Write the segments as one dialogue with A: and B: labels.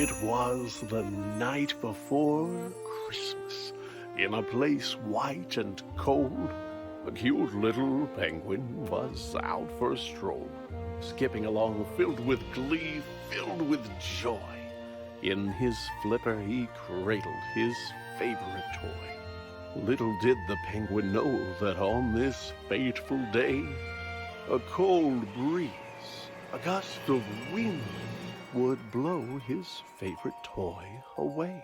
A: It was the night before Christmas. In a place white and cold, a cute little penguin was out for a stroll, skipping along filled with glee, filled with joy. In his flipper he cradled his favorite toy. Little did the penguin know that on this fateful day, a cold breeze, a gust of wind, would blow his favorite toy away.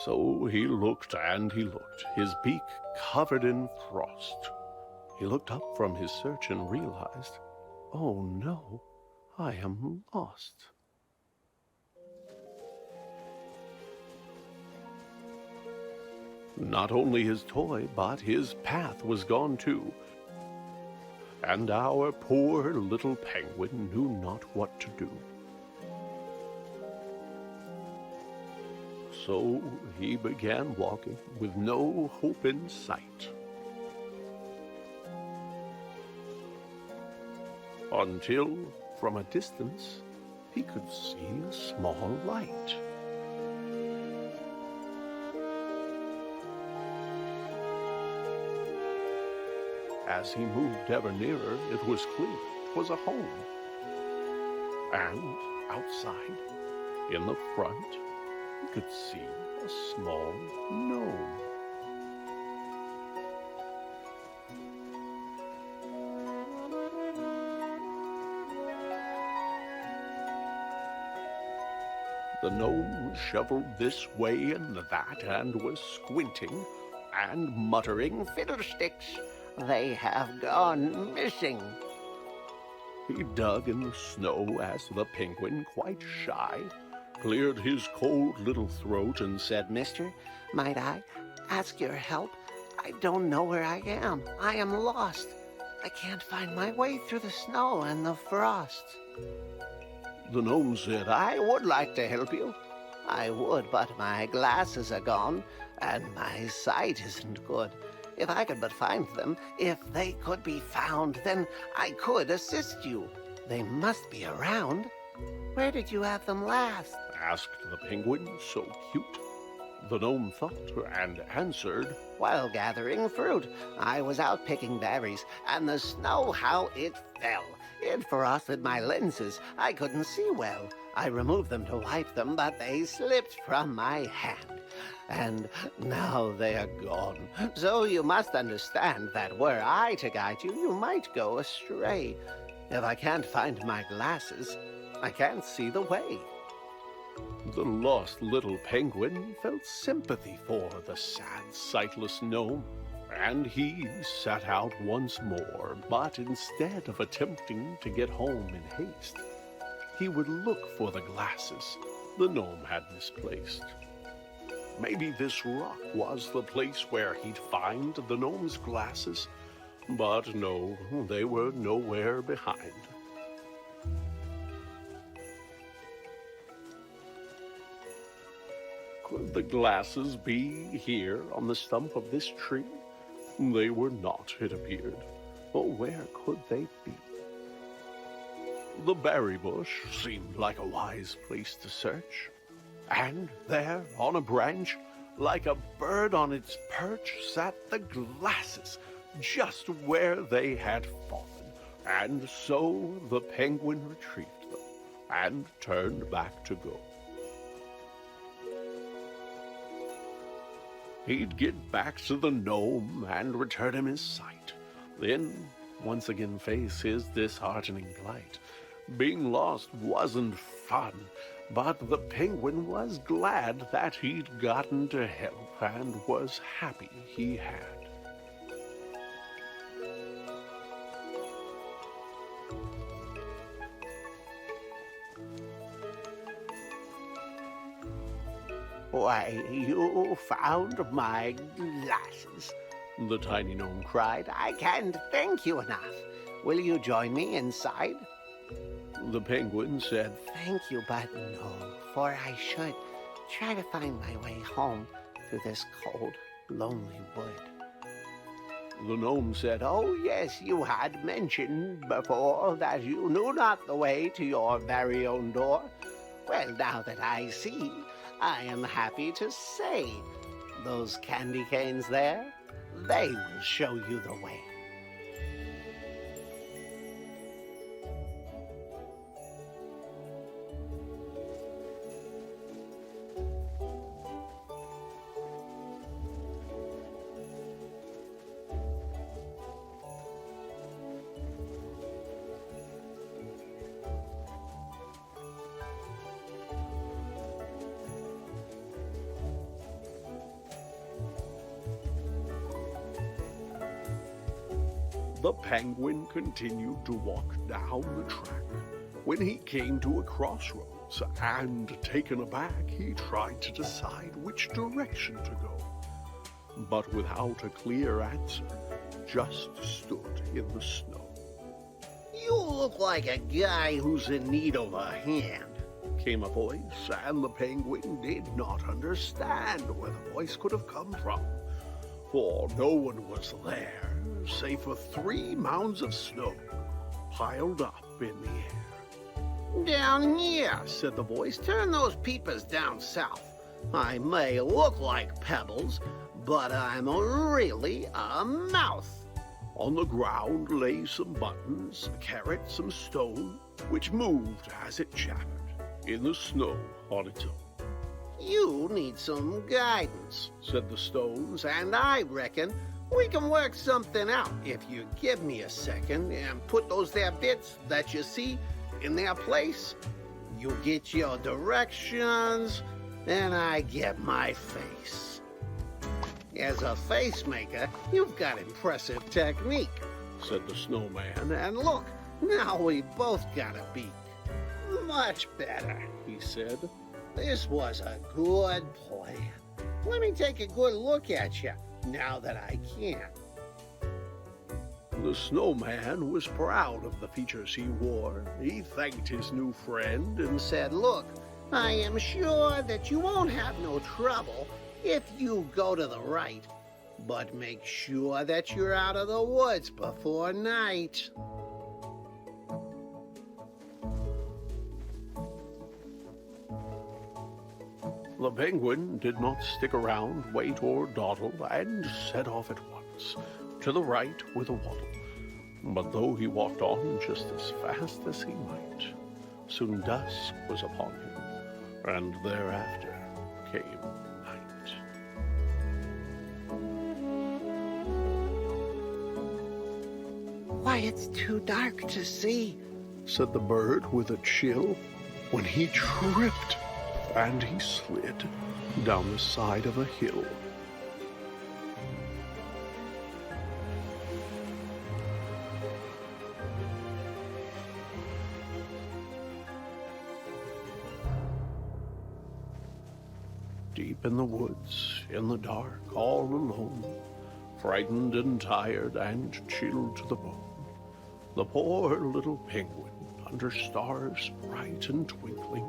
A: So he looked and he looked, his beak covered in frost. He looked up from his search and realized, oh no, I am lost. Not only his toy, but his path was gone too. And our poor little penguin knew not what to do. So he began walking with no hope in sight. Until, from a distance, he could see a small light. As he moved ever nearer, it was clear it was a home. And outside, in the front, he could see a small gnome. The gnome shoveled this way and that and was squinting and muttering,
B: "Fiddlesticks! They have gone missing."
A: He dug in the snow as the penguin, quite shy, cleared his cold little throat and said,
B: "Mister, might I ask your help? I don't know where I am. I am lost. I can't find my way through the snow and the frost."
A: The gnome said,
B: "I would like to help you. I would, but my glasses are gone, and my sight isn't good. If I could but find them, if they could be found, then I could assist you. They must be around. Where did you have them last?"
A: asked the penguin, so cute. The gnome thought and answered,
B: "While gathering fruit, I was out picking berries, and the snow, how it fell. It frosted my lenses. I couldn't see well. I removed them to wipe them, but they slipped from my hand. And now they are gone. So you must understand that were I to guide you, you might go astray. If I can't find my glasses, I can't see the way."
A: The lost little penguin felt sympathy for the sad, sightless gnome, and he set out once more, but instead of attempting to get home in haste, he would look for the glasses the gnome had misplaced. Maybe this rock was the place where he'd find the gnome's glasses, but no, they were nowhere behind. Could the glasses be here on the stump of this tree? They were not, it appeared. Oh, where could they be? The berry bush seemed like a wise place to search. And there, on a branch, like a bird on its perch, sat the glasses, just where they had fallen. And so the penguin retrieved them and turned back to go. He'd get back to the gnome and return him his sight, then once again face his disheartening plight. Being lost wasn't fun, but the penguin was glad that he'd gotten to help and was happy he had.
B: "Why, you found my glasses," the tiny gnome cried. "I can't thank you enough. Will you join me inside?"
A: The penguin said,
B: "Thank you, but no, for I should try to find my way home through this cold, lonely wood."
A: The gnome said,
B: "Oh, yes, you had mentioned before that you knew not the way to your very own door. Well, now that I see, I am happy to say, those candy canes there, they will show you the way.
A: The penguin continued to walk down the track when he came to a crossroads, and taken aback, he tried to decide which direction to go. But without a clear answer, just stood in the snow.
B: You look like a guy who's in need of a hand,
A: Came a voice, and the penguin did not understand where the voice could have come from, for no one was there save for 3 mounds of snow piled up in the air.
B: Down here, said the voice. Turn those peepers down south. I may look like pebbles, but I'm really a mouth.
A: On the ground lay some buttons, a carrot, some stone, which moved as it chattered in the snow on its own.
B: You need some guidance, said the stones, and I reckon we can work something out if you give me a second and put those there bits that you see in their place. You get your directions, and I get my face. As a face maker, you've got impressive technique,
A: said the snowman,
B: and look, now we both got a beak. Much better, he said. This was a good plan. Let me take a good look at you, now that I can.
A: The snowman was proud of the features he wore. He thanked his new friend and
B: Said, look, I am sure that you won't have no trouble if you go to the right, but make sure that you're out of the woods before night.
A: the penguin did not stick around, wait, or dawdle, and set off at once, to the right with a waddle. But though he walked on just as fast as he might, soon dusk was upon him, and thereafter came night.
B: Why, it's too dark to see,
A: said the bird with a chill, when he tripped and he slid down the side of a hill. Deep in the woods, in the dark, all alone, frightened and tired and chilled to the bone, the poor little penguin, under stars bright and twinkling,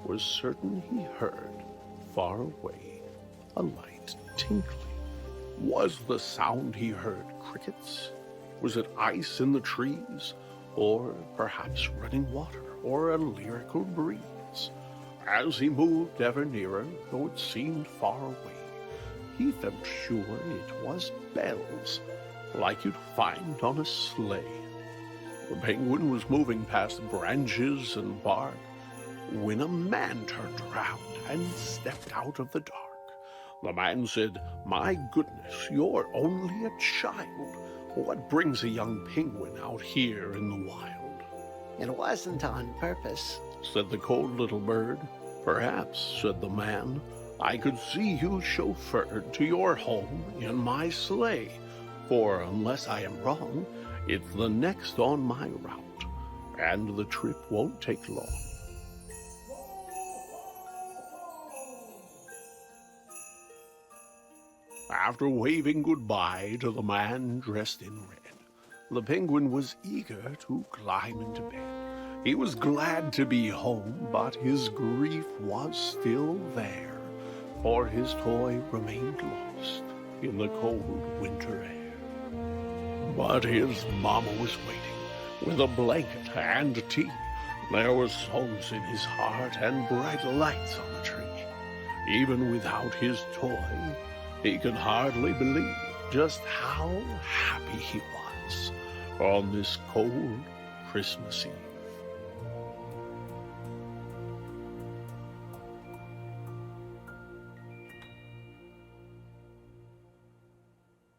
A: was certain he heard, far away, a light tinkling. Was the sound he heard crickets? Was it ice in the trees? Or perhaps running water, or a lyrical breeze? As he moved ever nearer, though it seemed far away, he felt sure it was bells, like you'd find on a sleigh. The penguin was moving past branches and bark, when a man turned around and stepped out of the dark. The man said, "My goodness, you're only a child. What brings a young penguin out here in the wild?"
B: it wasn't on purpose,
A: said the cold little bird. "Perhaps," said the man, "I could see you chauffeured to your home in my sleigh, for unless I am wrong, it's the next on my route, and the trip won't take long." After waving goodbye to the man dressed in red, the penguin was eager to climb into bed. He was glad to be home, but his grief was still there, for his toy remained lost in the cold winter air. But his mama was waiting with a blanket and tea. There were songs in his heart and bright lights on the tree. Even without his toy, he could hardly believe just how happy he was on this cold Christmas Eve.